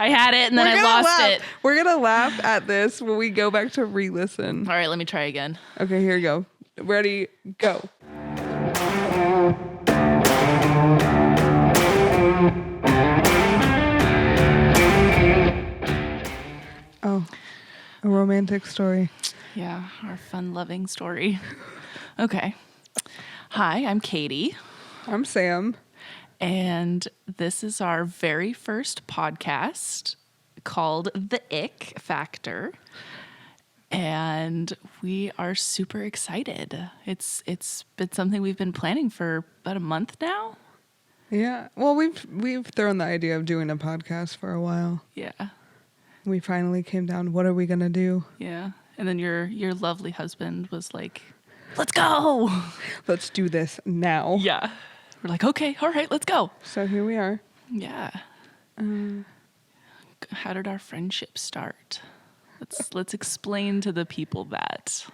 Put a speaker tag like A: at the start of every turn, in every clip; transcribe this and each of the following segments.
A: I had it and then I lost it.
B: We're going to laugh at this when we go back to re-listen.
A: All right, let me try again.
B: Okay, here you go. Ready, go. Oh, a romantic story.
A: Yeah, our fun-loving story. Okay. Hi, I'm Katie.
B: I'm Sam.
A: And this is our very first podcast called The Ick Factor. And we are super excited. It's been something we've been planning for about a month now.
B: Yeah. Well, we've thrown the idea of doing a podcast for a while.
A: Yeah.
B: We finally came down. What are we going to do?
A: Yeah. And then your lovely husband was like, let's go.
B: Let's do this now.
A: Yeah. We're like, okay, all right, let's go.
B: So here we are.
A: Yeah. How did our friendship start? Let's explain to the people that.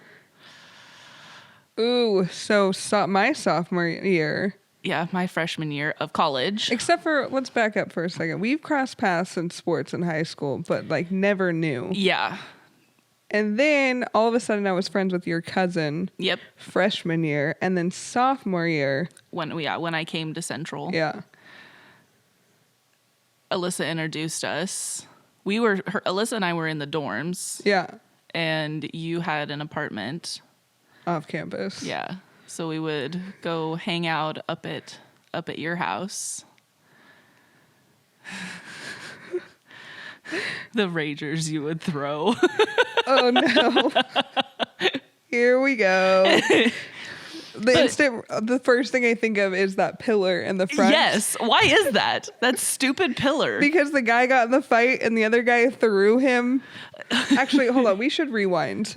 B: Ooh, so my sophomore year.
A: Yeah, my freshman year of college.
B: Except for, let's back up for a second. We've crossed paths in sports in high school, but like never knew.
A: Yeah.
B: And then all of a sudden I was friends with your cousin.
A: Yep.
B: Freshman year. And then sophomore year.
A: When I came to Central.
B: Yeah.
A: Alyssa introduced us. Alyssa and I were in the dorms.
B: Yeah.
A: And you had an apartment.
B: Off campus.
A: Yeah. So we would go hang out up at your house. The ragers you would throw.
B: Oh no. Here we go. The first thing I think of is that pillar in the front.
A: Yes. Why is that? That stupid pillar.
B: Because the guy got in the fight and the other guy threw him. Actually, hold on. We should rewind.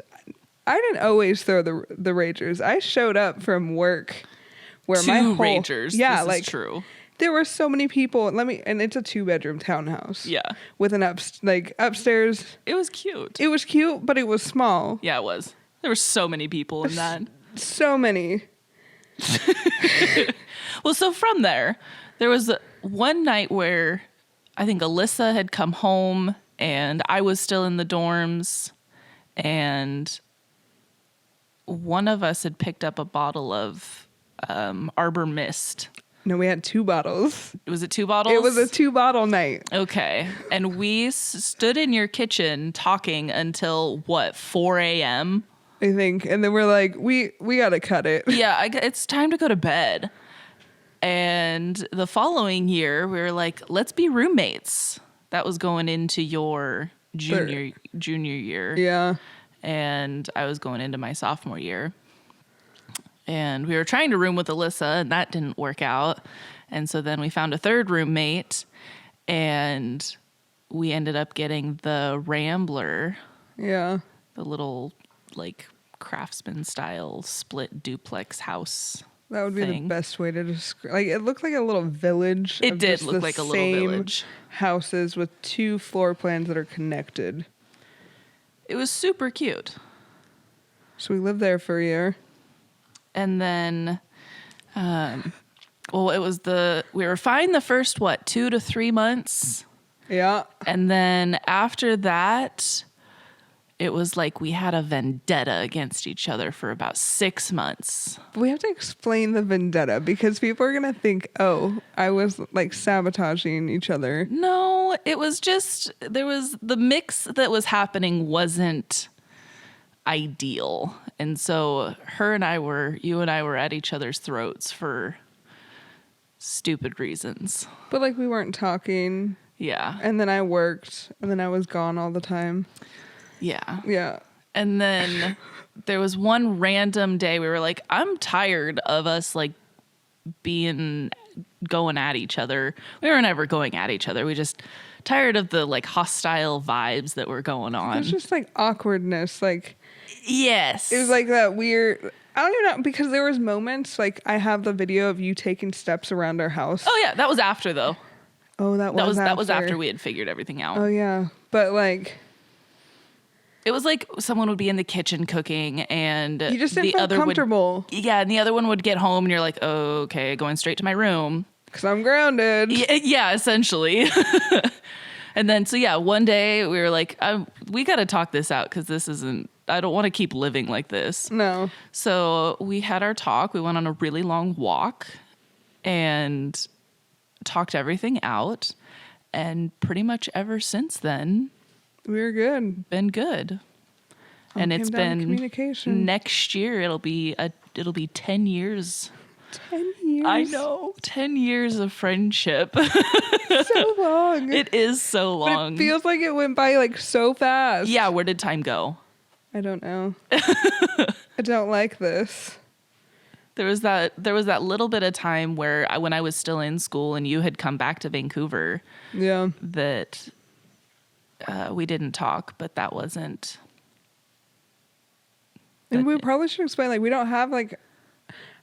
B: I didn't always throw the ragers. I showed up from work where my whole
A: ragers.
B: Yeah,
A: this is true.
B: There were so many people. And it's a 2-bedroom townhouse.
A: Yeah.
B: With an upstairs.
A: It was cute.
B: It was cute, but it was small.
A: Yeah, it was. There were so many people in that.
B: So many.
A: Well, so from there was one night where I think Alyssa had come home and I was still in the dorms, and one of us had picked up a bottle of Arbor Mist.
B: No, we had 2 bottles.
A: Was it 2 bottles?
B: It was a 2-bottle night.
A: Okay. And we stood in your kitchen talking until, 4 a.m.?
B: I think. And then we're like, we got to cut it.
A: Yeah, it's time to go to bed. And the following year, we were like, let's be roommates. That was going into your junior year.
B: Yeah.
A: And I was going into my sophomore year. And we were trying to room with Alyssa, and that didn't work out. And so then we found a third roommate, and we ended up getting the Rambler.
B: Yeah.
A: The little, craftsman style split duplex house.
B: That would be the best way to describe. Like, it looked like a little village.
A: It did look like a little village.
B: Houses with 2 floor plans that are connected.
A: It was super cute.
B: So we lived there for a year.
A: And then, we were fine the first, 2 to 3 months.
B: Yeah.
A: And then after that, it was like we had a vendetta against each other for about 6 months.
B: We have to explain the vendetta because people are going to think, oh, I was sabotaging each other.
A: No, it was just, the mix that was happening wasn't ideal. And so you and I were at each other's throats for stupid reasons.
B: But we weren't talking.
A: Yeah.
B: And then I worked and then I was gone all the time.
A: Yeah.
B: Yeah.
A: And then there was one random day we were like, I'm tired of us going at each other. We were never going at each other. We just tired of the hostile vibes that were going on.
B: It was just awkwardness.
A: Yes.
B: It was that weird. I don't even know, because there was moments I have the video of you taking steps around our house.
A: Oh yeah, that was after though.
B: Oh, that was
A: after we had figured everything out.
B: Oh yeah, but
A: it was someone would be in the kitchen cooking, and
B: you just didn't feel comfortable.
A: And the other one would get home, and you're like, oh, okay, going straight to my room
B: because I'm grounded.
A: Yeah, essentially. And then, so yeah, one day we were like, we got to talk this out because I don't want to keep living like this.
B: No.
A: So we had our talk. We went on a really long walk and talked everything out. And pretty much ever since then,
B: We're good.
A: been good. And it's been
B: communication.
A: next year. It'll be 10 years.
B: 10 years.
A: I know, 10 years of friendship.
B: So long.
A: It is so
B: But
A: long.
B: it feels like it went by like so fast.
A: Yeah, where did time go?
B: I don't know. I don't like this.
A: There was that little bit of time where when I was still in school and you had come back to Vancouver
B: Yeah.
A: that we didn't talk, but that wasn't.
B: And we probably should explain, like, we don't have, like,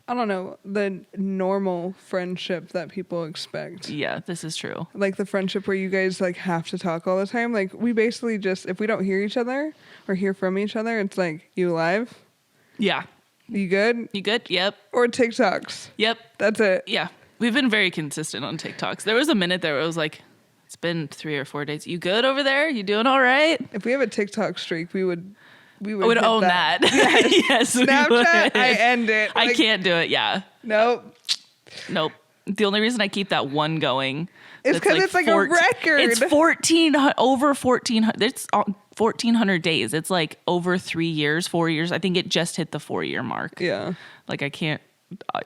B: I don't know, the normal friendship that people expect.
A: Yeah, this is true.
B: Like the friendship where you guys, like, have to talk all the time. Like, we basically just, if we don't hear each other or hear from each other, it's like, you alive?
A: Yeah.
B: You good?
A: You good? Yep.
B: Or TikToks.
A: Yep.
B: That's it.
A: Yeah. We've been very consistent on TikToks. There was a minute there where it was like, it's been 3 or 4 days. You good over there? You doing all right?
B: If we have a TikTok streak, we would
A: I would
B: hit
A: own that. Yes. we
B: Snapchat,
A: would.
B: I end it.
A: I
B: Like,
A: can't do it. Yeah.
B: Nope.
A: Nope. The only reason I keep that one going
B: It's
A: that's
B: 'cause it's like a record.
A: It's 1400. It's 1,400 days. It's like over 3 years, 4 years. I think it just hit the 4-year mark.
B: Yeah.
A: Like I can't. I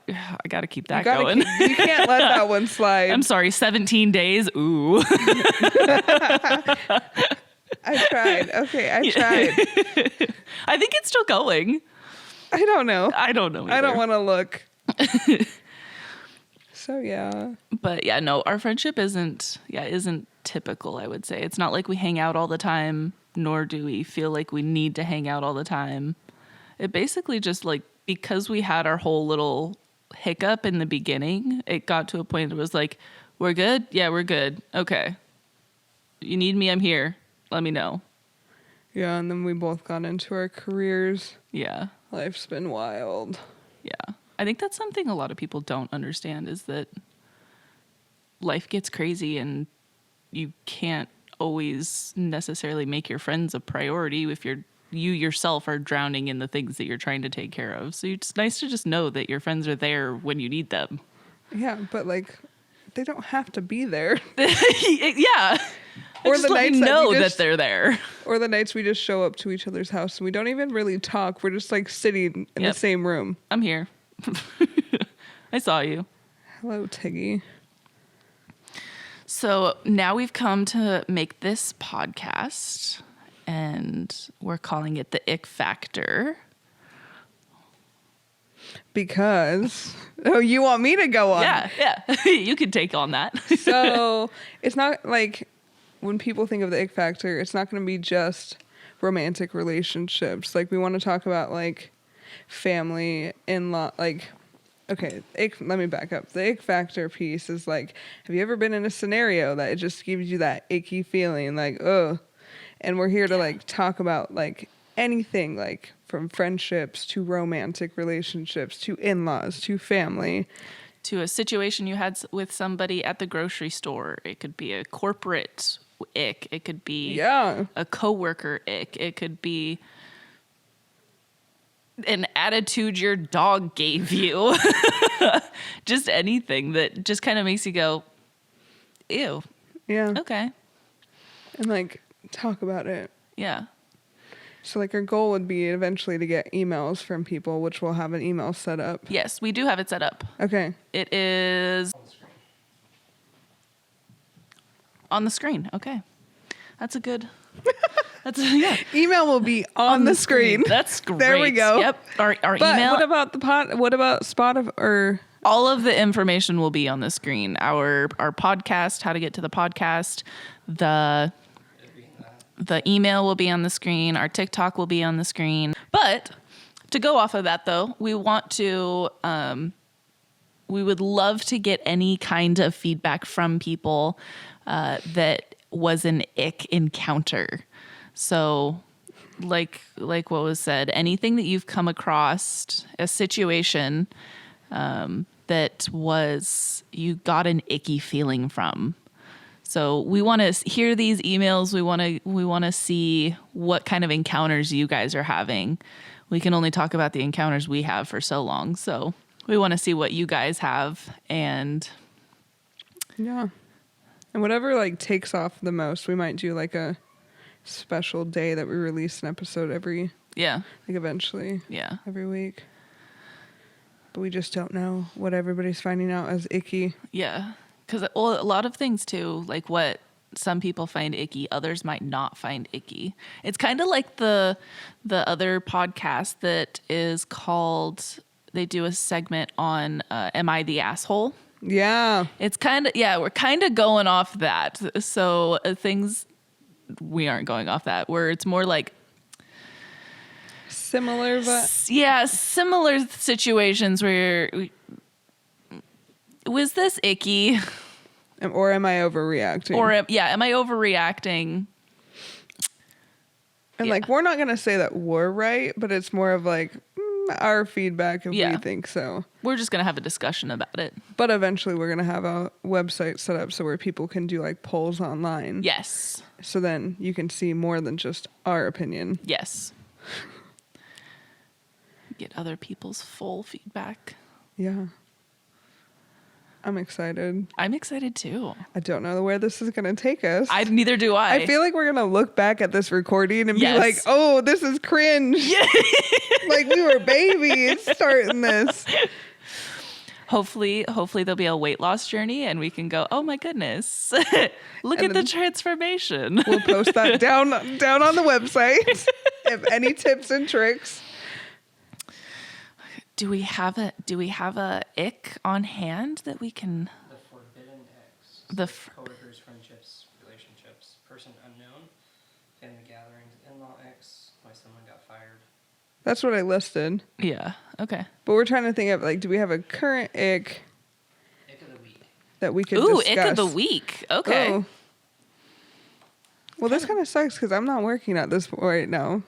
A: got to keep that
B: You gotta
A: going.
B: you can't let that one slide.
A: I'm sorry. 17 days. Ooh.
B: I tried. Okay, I tried.
A: I think it's still going.
B: I don't know.
A: I don't know.
B: I don't
A: either.
B: want to look. So yeah.
A: But yeah, no, our friendship isn't typical, I would say. It's not like we hang out all the time, nor do we feel like we need to hang out all the time. It basically just like, because we had our whole little hiccup in the beginning, it got to a point that it was like, we're good? Yeah, we're good. Okay. You need me? I'm here. Let me know.
B: Yeah, and then we both got into our careers.
A: Yeah.
B: Life's been wild.
A: Yeah. I think that's something a lot of people don't understand is that life gets crazy and you can't always necessarily make your friends a priority if you yourself are drowning in the things that you're trying to take care of. So it's nice to just know that your friends are there when you need them.
B: Yeah, but like they don't have to be there.
A: Yeah.
B: Or
A: just
B: the
A: let
B: nights
A: me
B: that
A: know
B: we
A: that
B: just-
A: they're there.
B: Or the nights we just show up to each other's house and we don't even really talk. We're just like sitting in
A: Yep.
B: the same room.
A: I'm here. I saw you.
B: Hello, Tiggy.
A: So now we've come to make this podcast, and we're calling it the Ick Factor.
B: Because you want me to go on?
A: Yeah. You can take on that.
B: So it's not like when people think of the Ick Factor, it's not going to be just romantic relationships. Like we want to talk about like family, in-law, like, okay, let me back up. The Ick Factor piece is like, have you ever been in a scenario that it just gives you that icky feeling like, oh, and we're here to like talk about like anything, like from friendships to romantic relationships to in-laws to family.
A: To a situation you had with somebody at the grocery store. It could be a corporate ick. It could be a coworker ick. It could be an attitude your dog gave you. Just anything that just kind of makes you go, ew.
B: Yeah.
A: Okay.
B: And like talk about it.
A: Yeah.
B: So like our goal would be eventually to get emails from people, which we'll have an email set up.
A: Yes, we do have it set up.
B: Okay.
A: It is on the screen. Okay. That's a good. Yeah.
B: Email will be on the screen.
A: That's great.
B: There we go.
A: Yep. Our
B: But
A: email.
B: what about what about Spotify or
A: All of the information will be on the screen. Our podcast, how to get to the podcast, the email will be on the screen. Our TikTok will be on the screen. But to go off of that, though, we want to, we would love to get any kind of feedback from people that was an ick encounter. So like what was said, anything that you've come across, a situation that was, you got an icky feeling from. So we want to hear these emails. We want to see what kind of encounters you guys are having. We can only talk about the encounters we have for so long. So we want to see what you guys have, and
B: yeah. And whatever like takes off the most, we might do like a special day that we release an episode every like eventually every week. But we just don't know what everybody's finding out as icky.
A: Yeah. Because a lot of things too, like what some people find icky, others might not find icky. It's kind of like the other podcast that is called, they do a segment on Am I the Asshole?
B: Yeah.
A: It's kind of, we're kind of going off that. So things, we aren't going off that, where it's more like,
B: similar, but
A: similar situations where was this icky,
B: or am I overreacting?
A: Or am I overreacting?
B: And like, we're not gonna say that we're right, but it's more of like our feedback if we think so.
A: We're just gonna have a discussion about it.
B: But eventually, we're gonna have a website set up so where people can do like polls online.
A: Yes.
B: So then you can see more than just our opinion.
A: Yes. Get other people's full feedback.
B: Yeah. I'm excited.
A: I'm excited too.
B: I don't know where this is going to take us.
A: Neither do I.
B: I feel like we're going to look back at this recording and be like, oh, this is cringe. Yeah. Like we were babies starting this.
A: Hopefully there'll be a weight loss journey and we can go, oh my goodness, look at the transformation.
B: We'll post that down on the website. If any tips and tricks.
A: Do we have a ick on hand that we can?
C: The forbidden Icks. Coworkers, friendships, relationships, person unknown, family gatherings, in-law Icks, why someone got fired.
B: That's what I listed.
A: Yeah. Okay.
B: But we're trying to think of like, do we have a current ick?
C: Ick of the week.
B: That we could discuss?
A: Ick of the week. Okay.
B: Oh. Well, this kind of sucks because I'm not working at this point right now.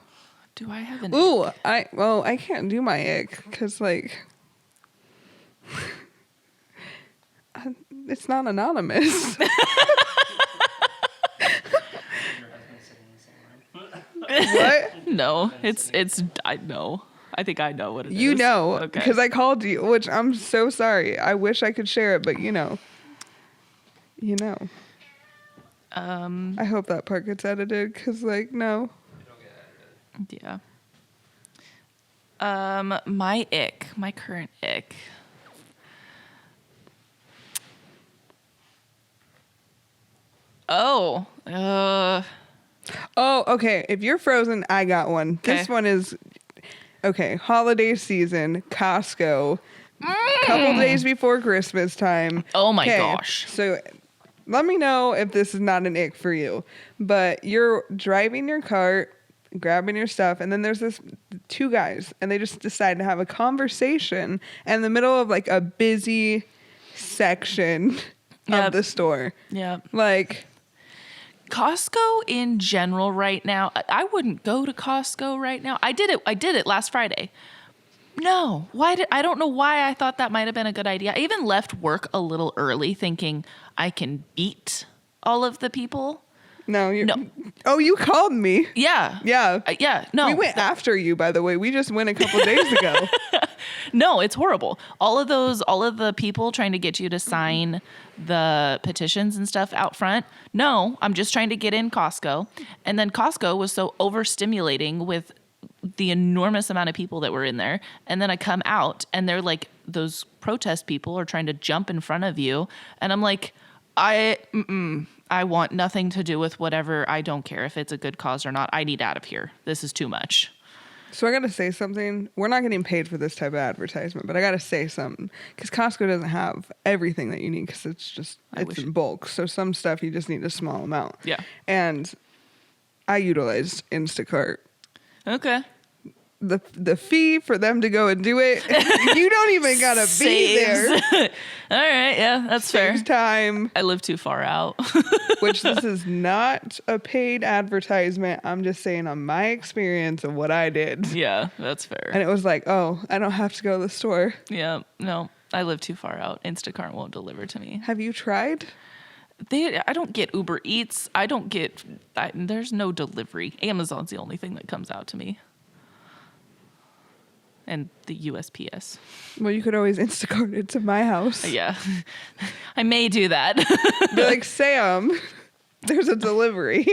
A: Do I have an
B: ick? I can't do my ick because like it's not anonymous.
C: Your husband's sitting in the same room.
B: What?
A: No, it's I know. I think I know what it is.
B: You know,
A: Okay.
B: because I called you, which I'm so sorry. I wish I could share it, but you know. I hope that part gets edited because like no.
A: Yeah. My current ick. Oh,
B: okay. If you're frozen, I got one.
A: Okay.
B: This one is okay. Holiday season, Costco. Couple days before Christmas time.
A: Oh my
B: 'Kay,
A: gosh.
B: So let me know if this is not an ick for you. But you're driving your cart, grabbing your stuff, and then there's this two guys, and they just decide to have a conversation in the middle of like a busy section of the store.
A: Yeah.
B: Like
A: Costco in general right now. I wouldn't go to Costco right now. I did it last Friday. No. I don't know why I thought that might have been a good idea. I even left work a little early thinking I can beat all of the people.
B: No. Oh, you called me.
A: Yeah.
B: Yeah.
A: No.
B: We went after you, by the way. We just went a couple days ago.
A: No, it's horrible. All of the people trying to get you to sign the petitions and stuff out front. No, I'm just trying to get in Costco. And then Costco was so overstimulating with the enormous amount of people that were in there. And then I come out and they're like, those protest people are trying to jump in front of you. And I'm like, I want nothing to do with whatever. I don't care if it's a good cause or not. I need out of here. This is too much.
B: So I got to say something. We're not getting paid for this type of advertisement, but I got to say something because Costco doesn't have everything that you need because it's in bulk. So some stuff you just need a small amount.
A: Yeah.
B: And I utilized Instacart.
A: Okay.
B: The fee for them to go and do it, you don't even got to be there.
A: All right. Yeah, that's
B: Saves
A: fair.
B: time.
A: I live too far out.
B: Which this is not a paid advertisement. I'm just saying on my experience of what I did.
A: Yeah, that's fair.
B: And it was like, oh, I don't have to go to the store.
A: Yeah, no, I live too far out. Instacart won't deliver to me.
B: Have you tried?
A: I don't get Uber Eats. There's no delivery. Amazon's the only thing that comes out to me. And the USPS.
B: Well, you could always Instacart it to my house.
A: Yeah. I may do that.
B: Be like, Sam, there's a delivery.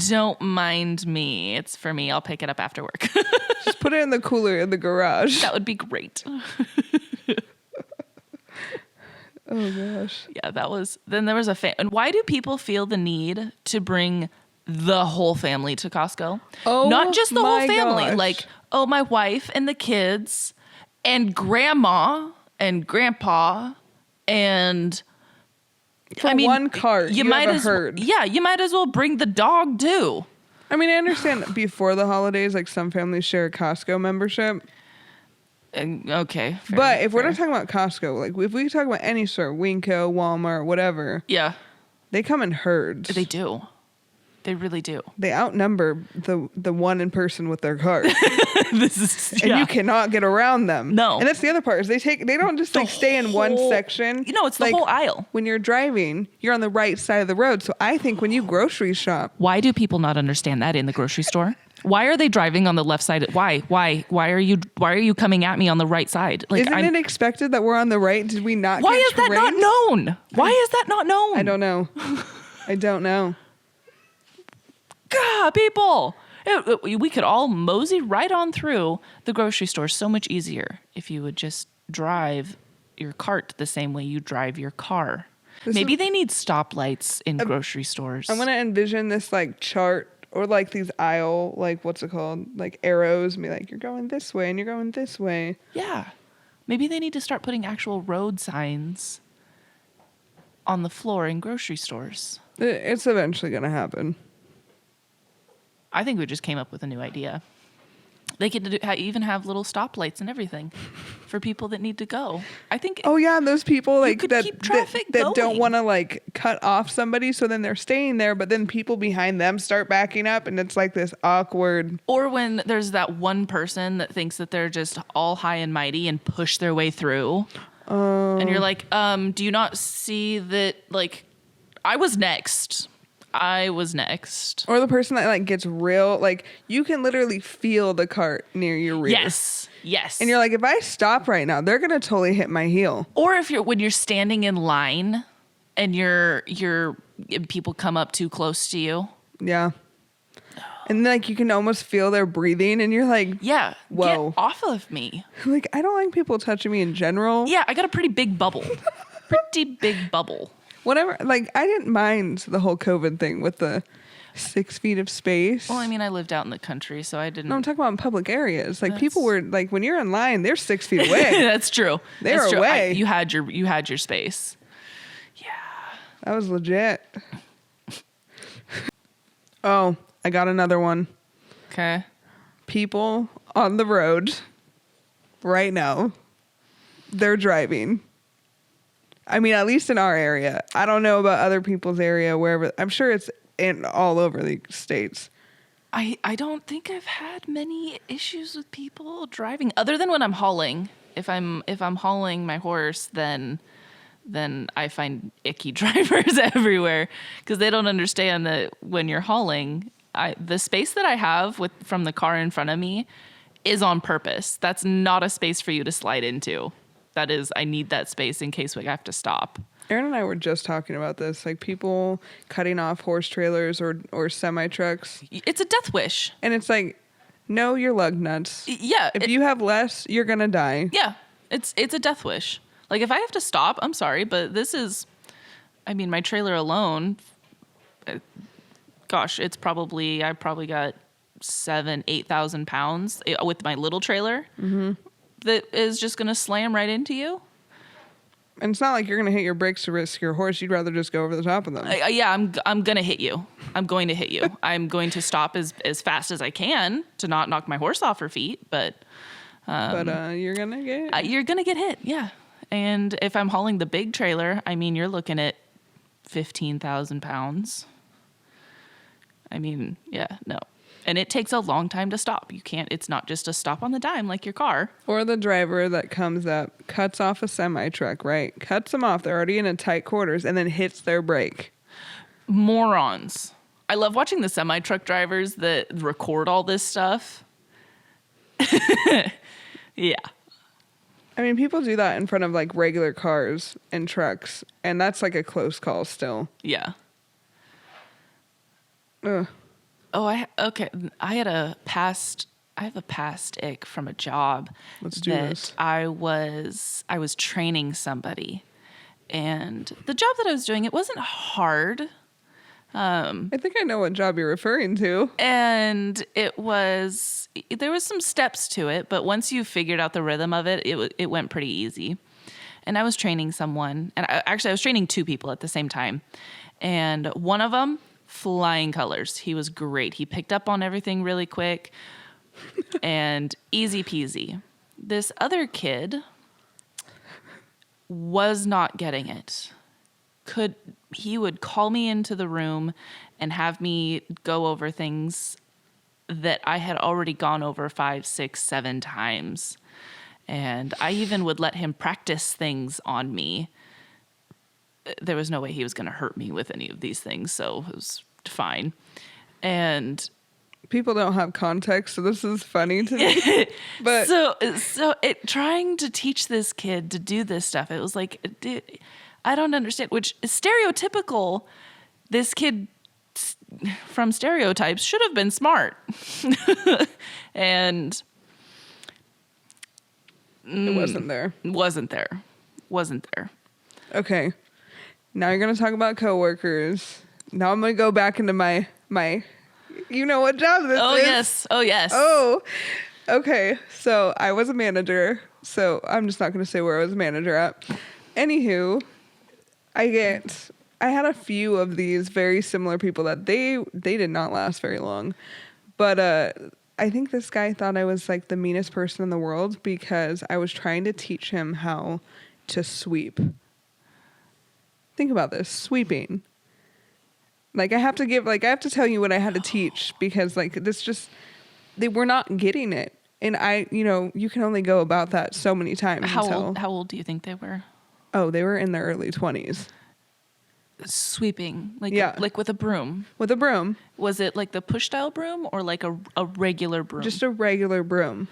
A: Don't mind me. It's for me. I'll pick it up after work.
B: Just put it in the cooler in the garage.
A: That would be great.
B: Oh, gosh.
A: Yeah, then there was and why do people feel the need to bring the whole family to Costco?
B: Oh,
A: not just the whole
B: my
A: family.
B: gosh.
A: Like, oh, my wife and the kids and grandma and grandpa and
B: For one cart, you have a herd.
A: Yeah, you might as well bring the dog too.
B: I mean, I understand before the holidays, like some families share a Costco membership.
A: Okay. Fair,
B: But if we're
A: fair.
B: not talking about Costco, like if we talk about any store, Winco, Walmart, whatever,
A: Yeah,
B: they come in herds.
A: they do. They really do.
B: They outnumber the one in person with their cart.
A: This is
B: And you cannot get around them.
A: No.
B: And that's the other part is they don't just like stay in one section.
A: You know, it's the
B: Like,
A: whole aisle.
B: When you're driving, you're on the right side of the road. So I think when you grocery shop,
A: Why do people not understand that in the grocery store? Why are they driving on the left side? Why are you coming at me on the right side? Like,
B: isn't it expected that we're on the right? Did we not?
A: why
B: get
A: is that not
B: trained?
A: known? Why is that not known?
B: I don't know. I don't know.
A: God, people. We could all mosey right on through the grocery store so much easier if you would just drive your cart the same way you drive your car. Maybe they need stoplights in grocery stores.
B: I'm gonna envision this like chart or like these aisle, like what's it called, like arrows, and be like, you're going this way and you're going this way.
A: Yeah. Maybe they need to start putting actual road signs on the floor in grocery stores.
B: It's eventually gonna happen.
A: I think we just came up with a new idea. They could even have little stoplights and everything for people that need to go. I think.
B: Oh yeah, and those people like
A: could
B: that
A: keep traffic
B: that don't
A: going.
B: want to like cut off somebody, so then they're staying there, but then people behind them start backing up, and it's like this awkward.
A: Or when there's that one person that thinks that they're just all high and mighty and push their way through. And you're like, do you not see that? Like, I was next.
B: Or the person that like gets real, like you can literally feel the cart near your rear.
A: Yes.
B: And you're like, if I stop right now, they're gonna totally hit my heel.
A: Or when you're standing in line and people come up too close to you.
B: Yeah. And like you can almost feel their breathing, and you're like,
A: Yeah.
B: Whoa.
A: Get off of me.
B: like I don't like people touching me in general.
A: Yeah, I got a pretty big bubble. Pretty big bubble.
B: Whatever. Like I didn't mind the whole COVID thing with the 6 feet of space.
A: Well, I mean, I lived out in the country, so I didn't.
B: No, I'm talking about in public areas. Like people were like, when you're in line, they're 6 feet away.
A: That's true.
B: They're
A: That's true.
B: away.
A: You had your space. Yeah.
B: That was legit. Oh, I got another one.
A: Okay.
B: People on the road right now, they're driving. I mean, at least in our area. I don't know about other people's area, wherever. I'm sure it's in all over the states.
A: I don't think I've had many issues with people driving other than when I'm hauling. If I'm hauling my horse, then I find icky drivers everywhere because they don't understand that when you're hauling, the space that I have from the car in front of me is on purpose. That's not a space for you to slide into. That is, I need that space in case we have to stop.
B: Aaron and I were just talking about this, like people cutting off horse trailers or semi trucks.
A: It's a death wish.
B: And it's like, no, you're lug nuts.
A: Yeah.
B: If you have less, you're going to die.
A: Yeah. It's a death wish. Like if I have to stop, I'm sorry, but this is, I mean, my trailer alone, gosh, I probably got 8,000 pounds with my little trailer that is just going to slam right into you.
B: And it's not like you're going to hit your brakes to risk your horse. You'd rather just go over the top of them.
A: Yeah, I'm going to hit you. I'm going to hit you. I'm going to stop as fast as I can to not knock my horse off her feet, but
B: you're going to get...
A: you're going to get hit, yeah. And if I'm hauling the big trailer, I mean, you're looking at 15,000 pounds. I mean, yeah, no. And it takes a long time to stop. It's not just a stop on the dime like your car.
B: Or the driver that comes up, cuts off a semi truck, right? Cuts them off. They're already in a tight quarters and then hits their brake.
A: Morons. I love watching the semi truck drivers that record all this stuff. Yeah.
B: I mean, people do that in front of like regular cars and trucks, and that's like a close call still.
A: Yeah.
B: Ugh.
A: Oh, okay. I have a past ick from a job.
B: Let's do
A: that
B: this.
A: I was training somebody, and the job that I was doing, it wasn't hard.
B: I think I know what job you're referring to.
A: And there was some steps to it, but once you figured out the rhythm of it, it went pretty easy. And I was training someone, and I was training two people at the same time. And one of them, flying colors. He was great. He picked up on everything really quick and easy peasy. This other kid was not getting it. He would call me into the room and have me go over things that I had already gone over 5, 6, 7 times. And I even would let him practice things on me. There was no way he was going to hurt me with any of these things, so it was fine. And
B: people don't have context, so this is funny to me. But
A: trying to teach this kid to do this stuff, it was like, I don't understand, which is stereotypical. This kid from stereotypes should have been smart. And
B: it wasn't there.
A: Wasn't there.
B: Okay. Now you're going to talk about coworkers. Now I'm going to go back into my you know what job this is.
A: Oh, yes.
B: Oh, okay. So I was a manager. So I'm just not going to say where I was a manager at. Anywho, I had a few of these very similar people that they did not last very long. But I think this guy thought I was like the meanest person in the world because I was trying to teach him how to sweep. Think about this, sweeping. Like I have to tell you what I had to teach because like they were not getting it. And you can only go about that so many times.
A: How old do you think they were?
B: Oh, they were in their early 20s.
A: Sweeping,
B: Yeah.
A: like with a broom.
B: With a broom.
A: Was it like the push style broom or like a regular broom?
B: Just a regular broom.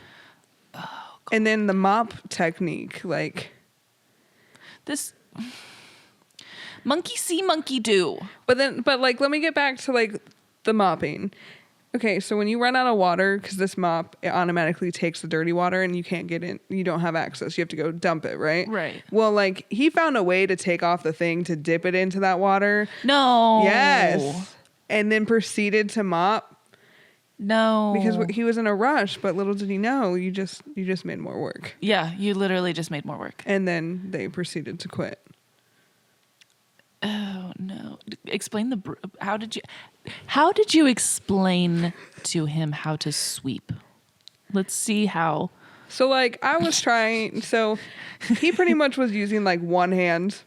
B: Oh, God. And then the mop technique, like
A: this monkey see, monkey do.
B: But let me get back to like the mopping. Okay, so when you run out of water, because this mop, it automatically takes the dirty water and you can't get in, you don't have access. You have to go dump it, right?
A: Right.
B: Well, like he found a way to take off the thing to dip it into that water.
A: No.
B: Yes. And then proceeded to mop.
A: No.
B: Because he was in a rush, but little did he know, you just made more work.
A: Yeah, you literally just made more work.
B: And then they proceeded to quit.
A: Oh no! Explain how did you explain to him how to sweep? Let's see how.
B: So like I was trying. So he pretty much was using like one hand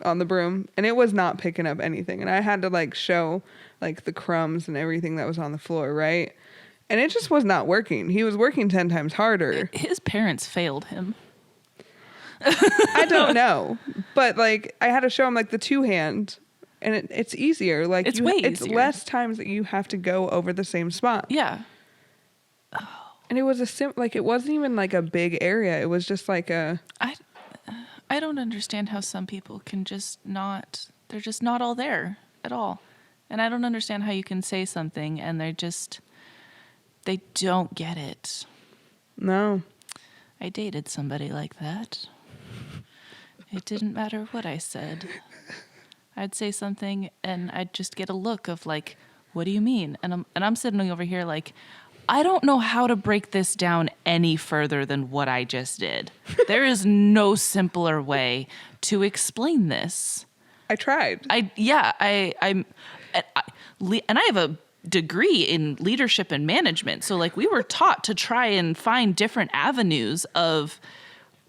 B: on the broom, and it was not picking up anything. And I had to like show like the crumbs and everything that was on the floor, right? And it just was not working. He was working 10 times harder.
A: His parents failed him.
B: I don't know, but like I had to show him like the two hand, and it's easier. Like
A: it's
B: it's
A: easier.
B: Less times that you have to go over the same spot.
A: Yeah.
B: And it was it wasn't even like a big area. It was just like a.
A: I don't understand how some people can they're just not all there at all, and I don't understand how you can say something and they don't get it.
B: No.
A: I dated somebody like that. It didn't matter what I said. I'd say something and I'd just get a look of like, what do you mean? And I'm sitting over here like, I don't know how to break this down any further than what I just did. There is no simpler way to explain this.
B: I tried.
A: And I have a degree in leadership and management. So like we were taught to try and find different avenues of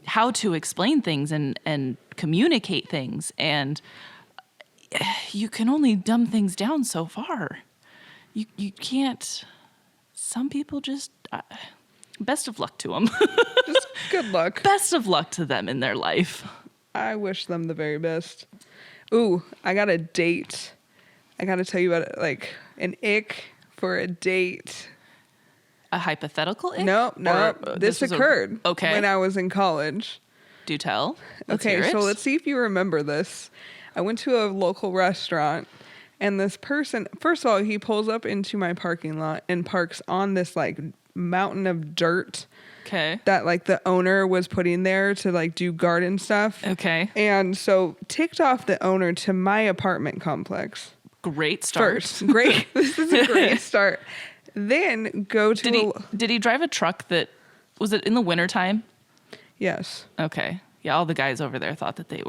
A: how to explain things and communicate things. And you can only dumb things down so far. You can't some people just, best of luck to them.
B: Just good luck.
A: Best of luck to them in their life.
B: I wish them the very best. Ooh, I got a date. I got to tell you about like an ick for a date.
A: A hypothetical ick?
B: No.
A: Or,
B: This
A: was
B: occurred
A: okay.
B: when I was in college.
A: Do tell. Let's hear
B: Okay,
A: it.
B: so let's see if you remember this. I went to a local restaurant, and this person, first of all, he pulls up into my parking lot and parks on this like mountain of dirt
A: Okay.
B: that like the owner was putting there to like do garden stuff.
A: Okay.
B: And so ticked off the owner to my apartment complex.
A: Great start.
B: First. Great. This is a great start. Then go to
A: Did he drive a truck that was it in the wintertime?
B: Yes.
A: Okay. Yeah, all the guys over there thought that they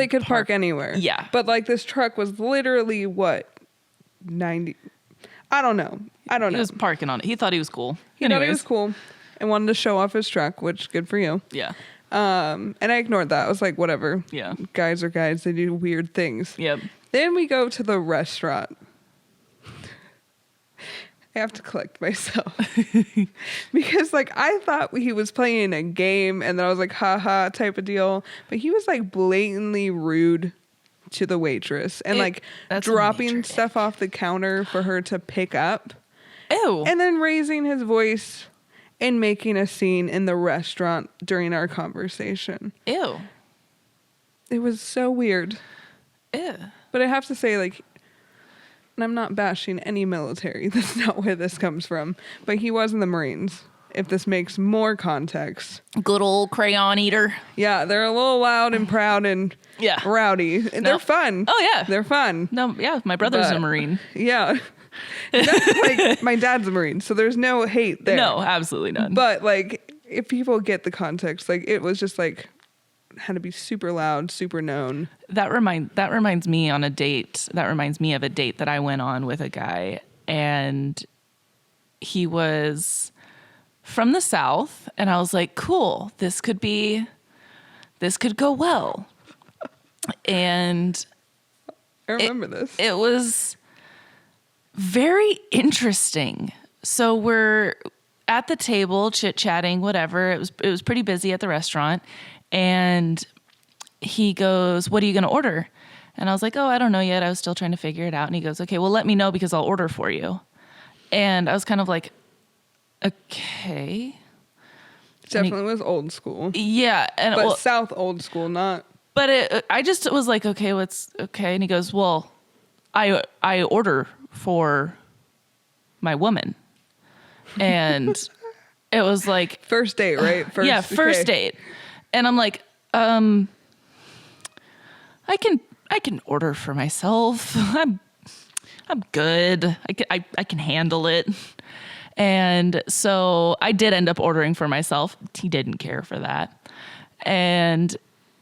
B: Could park anywhere.
A: Yeah.
B: But like this truck was literally what? 90. I don't know.
A: He was parking on it. He thought he was cool.
B: He thought he was cool and wanted to show off his truck, which good for you.
A: Yeah.
B: And I ignored that. I was like, whatever.
A: Yeah.
B: Guys are guys. They do weird things.
A: Yep.
B: Then we go to the restaurant. I have to collect myself because like I thought he was playing a game and then I was like, haha type of deal. But he was like blatantly rude to the waitress and like
A: that's a
B: dropping
A: major
B: stuff off the counter for her to pick up
A: Ew.
B: and then raising his voice and making a scene in the restaurant during our conversation.
A: Ew.
B: It was so weird.
A: Ew.
B: But I have to say, like, and I'm not bashing any military. That's not where this comes from. But he was in the Marines, if this makes more context.
A: Good old crayon eater.
B: Yeah, they're a little loud and proud and
A: Yeah.
B: rowdy. And
A: No.
B: they're fun.
A: Oh, yeah.
B: They're fun.
A: No, yeah, my brother's
B: But-
A: a Marine.
B: Yeah. That's like, my dad's a Marine, so there's no hate there.
A: No, absolutely none.
B: But, like, if people get the context, like, it was just, like, had to be super loud, super known.
A: That reminds me on a date. That reminds me of a date that I went on with a guy, and he was from the South, and I was like, cool, this could go well. And
B: I remember this.
A: it was very interesting. So we're at the table chit-chatting, whatever. It was pretty busy at the restaurant. And he goes, what are you going to order? And I was like, oh, I don't know yet. I was still trying to figure it out. And he goes, okay, well, let me know because I'll order for you. And I was kind of like, okay.
B: Definitely was old school.
A: Yeah. And
B: But
A: well,
B: South old school, not...
A: but I just was like, okay, what's okay? And he goes, well, I order for my woman. And it was like,
B: First date, right?
A: first date. And I'm like, I can order for myself. I'm good. I can handle it. And so I did end up ordering for myself. He didn't care for that. And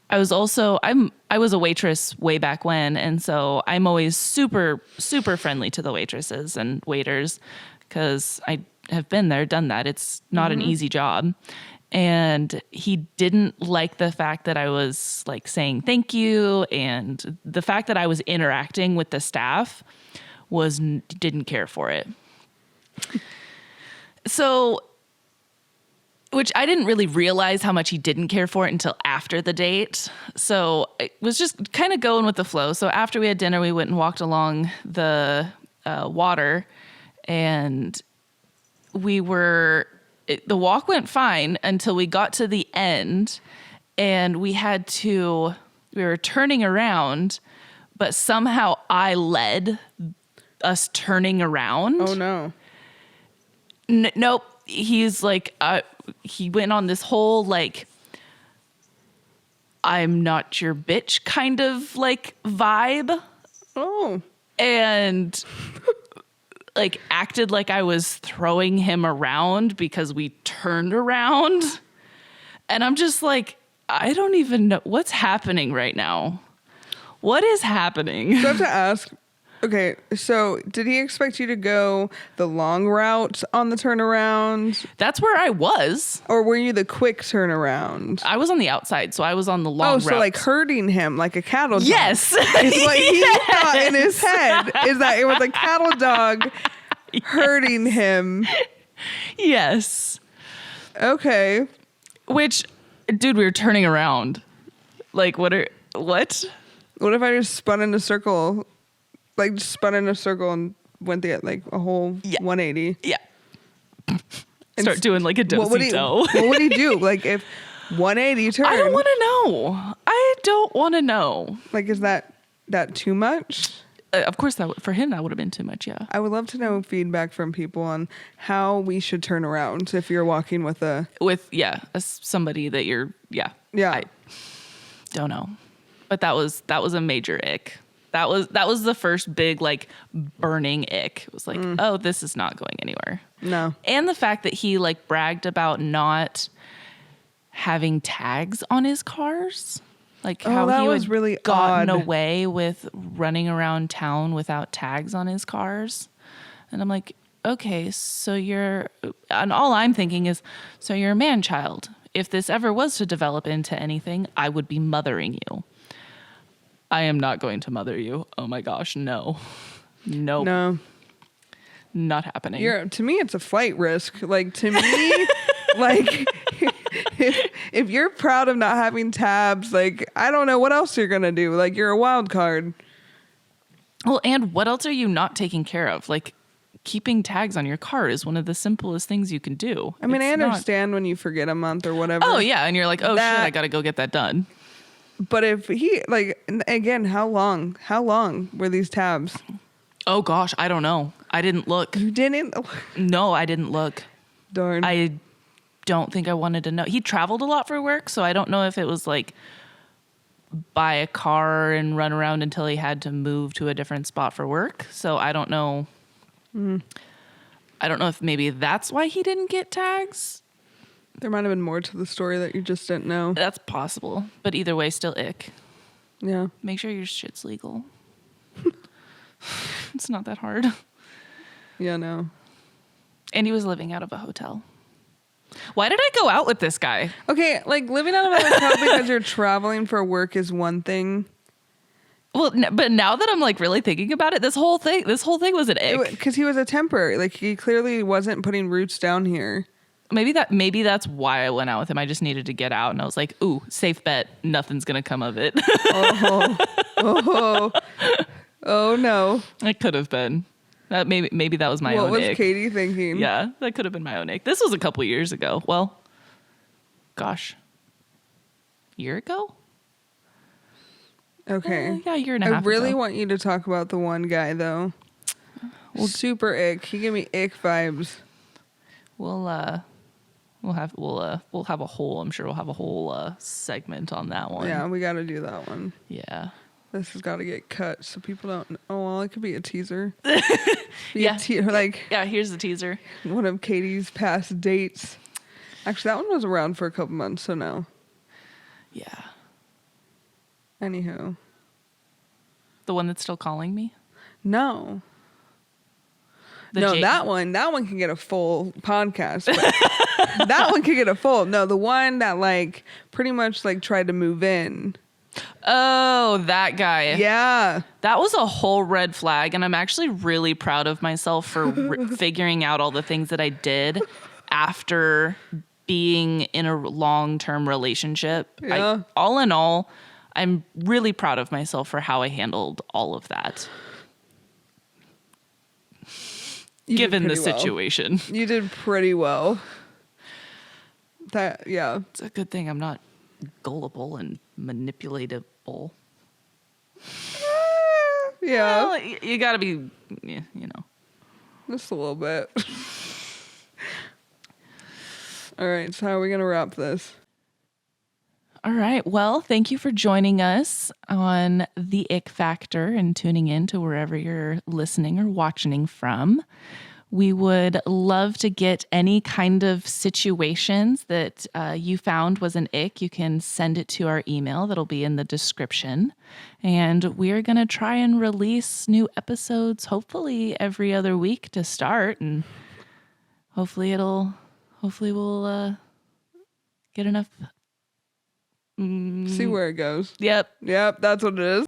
A: I was a waitress way back when, and so I'm always super, super friendly to the waitresses and waiters because I have been there, done that. It's not an easy job. And he didn't like the fact that I was like saying thank you, and the fact that I was interacting with the staff didn't care for it. So, which I didn't really realize how much he didn't care for it until after the date. So it was just kind of going with the flow. So after we had dinner, we went and walked along the water, and the walk went fine until we got to the end, and we were turning around, but somehow I led us turning around.
B: Oh, no.
A: Nope. He's like, he went on this whole, like, I'm not your bitch kind of, like, vibe.
B: Oh.
A: And, like, acted like I was throwing him around because we turned around. And I'm just like, I don't even know what's happening right now. What is happening?
B: So I have to ask, okay, so did he expect you to go the long route on the turnaround?
A: That's where I was.
B: Or were you the quick turnaround?
A: I was on the outside, so I was on the long route.
B: So like herding him like a cattle dog.
A: Yes.
B: It's what he thought in his head is that it was a cattle dog hurting him.
A: Yes.
B: Okay.
A: Which, dude, we were turning around. Like, what?
B: What if I just spun in a circle? Like, just spun in a circle and went the like a whole 180.
A: Yeah.
B: And
A: Start doing like a do-si-do.
B: What would he do? Like, if 180 turn?
A: I don't want to know. I don't want to know.
B: Like, is that too much?
A: Of course, for him, that would have been too much, yeah.
B: I would love to know feedback from people on how we should turn around if you're walking with
A: somebody that you're,
B: Yeah.
A: I don't know. But that was a major ick. That was the first big, like, burning ick. It was like, oh, this is not going anywhere.
B: No.
A: And the fact that he, like, bragged about not having tags on his cars. Like how
B: that
A: he
B: was
A: had
B: really
A: gotten
B: odd.
A: away with running around town without tags on his cars. And I'm like, okay, so and all I'm thinking is, so you're a man child. If this ever was to develop into anything, I would be mothering you. I am not going to mother you. Oh my gosh, no. Nope.
B: No.
A: Not happening.
B: To me, it's a flight risk. Like, to me, like, if you're proud of not having tabs, like, I don't know what else you're going to do. Like, you're a wild card.
A: Well, and what else are you not taking care of? Like, keeping tags on your car is one of the simplest things you can do.
B: I mean, I understand when you forget a month or whatever.
A: Oh, yeah. And you're like, oh, shit, I got to go get that done.
B: But if he, like, again, how long were these tabs?
A: Oh, gosh, I don't know. I didn't look.
B: You didn't?
A: No, I didn't look.
B: Darn.
A: I don't think I wanted to know. He traveled a lot for work, so I don't know if it was like buy a car and run around until he had to move to a different spot for work. So I don't know. I don't know if maybe that's why he didn't get tags.
B: There might have been more to the story that you just didn't know.
A: That's possible. But either way, still ick.
B: Yeah.
A: Make sure your shit's legal. It's not that hard.
B: Yeah, no.
A: And he was living out of a hotel. Why did I go out with this guy?
B: Okay, like, living out of a hotel because you're traveling for work is one thing.
A: Well, but now that I'm like really thinking about it, this whole thing was an ick.
B: Because he was a temporary. Like, he clearly wasn't putting roots down here.
A: Maybe that's why I went out with him. I just needed to get out, and I was like, "Ooh, safe bet, nothing's gonna come of it."
B: Oh no!
A: It could have been. Maybe that was my own.
B: What was
A: ick.
B: Katie thinking?
A: Yeah, that could have been my own ick. This was a couple years ago. Well, gosh, year ago.
B: Okay.
A: Yeah, a year and a half.
B: I really
A: ago.
B: want you to talk about the one guy though. Super ick. He gave me ick vibes.
A: We'll have a whole. I'm sure we'll have a whole segment on that one.
B: Yeah, we got to do that one.
A: Yeah.
B: This has got to get cut so people don't. Oh well, it could be a teaser.
A: Yeah.
B: Yeah,
A: here's the teaser.
B: One of Katie's past dates. Actually, that one was around for a couple months, so no.
A: Yeah.
B: Anywho.
A: The one that's still calling me?
B: No. That one can get a full podcast. But that one could get a full. No, the one that like pretty much like tried to move in.
A: Oh, that guy.
B: Yeah.
A: That was a whole red flag, and I'm actually really proud of myself for figuring out all the things that I did after being in a long-term relationship.
B: Yeah.
A: All in all, I'm really proud of myself for how I handled all of that. Given the situation.
B: You did pretty well. Yeah.
A: It's a good thing I'm not gullible and manipulatable.
B: Yeah.
A: Well, you gotta be, you know.
B: Just a little bit. All right, so how are we going to wrap this?
A: All right. Well, thank you for joining us on The Ick Factor and tuning in to wherever you're listening or watching from. We would love to get any kind of situations that you found was an ick. You can send it to our email that'll be in the description. And we're going to try and release new episodes hopefully every other week to start. And hopefully we'll get enough.
B: See where it goes.
A: Yep.
B: Yep, that's what it is.